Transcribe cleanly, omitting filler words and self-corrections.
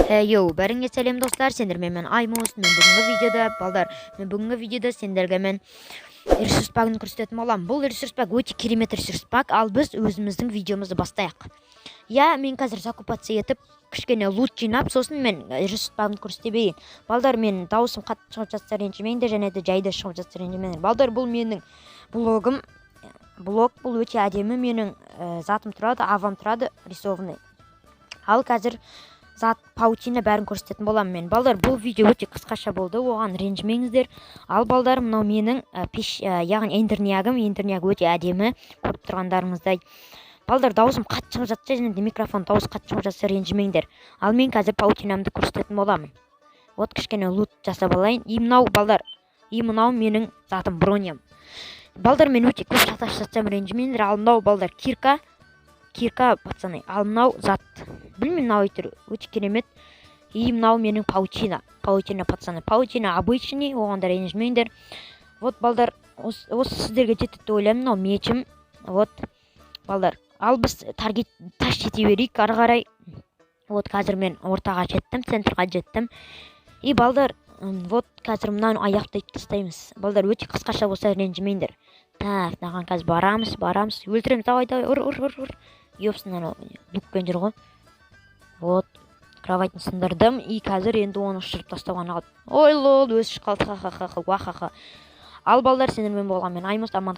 Йоу, бәріңе сәлем достар, сендермен мен Аймос. Мен бүгінгі видеода сендерге мен ресурс пагын көрсететін боламын. Бұл ресурс пак өте керемет ресурс пак, ал біз өзіміздің видеомызды бастайық. Мен қазір закупация етіп, кішкене лут жинап, сосын мен ресурс пагын көрсете берейін. Балдар, мен дауысым қатты шығып жатса ренжімеңдер, және де жайда шығып жатса ренжімеңдер. Балдар, бұл менің блогым. Блог бұл өте әдемі, менің затым тұрады, авам тұрады, рисованный. Ал қазір зат паутина бәрін көрсететін боламын мен. Балдар, бұл видео өте қысқаша болды, оған ренжімеңіздер. Ал балдар, мынау менің яғни эндерниягым өте әдемі, көріп тұрғандарыңыздай. Балдар, дауысым қатты шығып жатса, және де микрофон дауыс қатты шығып жатса ренжімеңдер. Ал мен қазір паутинамды көрсететін боламын. Вот кішкене лут жасап алайын. И мынау балдар, мынау менің затым броням. Балдар, мен өте көп шаташ жатсам ренжімеңдер. Ал мынау балдар кирка пацаны. Ал мынау зат, білмеймін, мынау өте керемет. И мынау менің паутина пацаны. Паутина обычный, оған да ренжімеңдер. Вот балдар, осы сіздерге жетеді деп ойлаймын. Мынау мечім. Вот балдар, ал біз таргет таш жете берейік ары қарай. Вот қазір мен ортаға жеттім, центрға жеттім. И балдар, вот қазір мынаны аяқты тастаймыз. Балдар, өте қысқаша болса ренжімеңдер. Так, мынаған қазір барамыз. Өлтіреміз, давай, ұр. Ёпсынан лукпен жүр ғой. Вот, кроватын сындырдым. И қазір енді оны ұшырып тастауға қалды. Ой лол, өсіш қалды, ха-ха-ха. Ал балдар, сендермен болған мен Аймос, аман.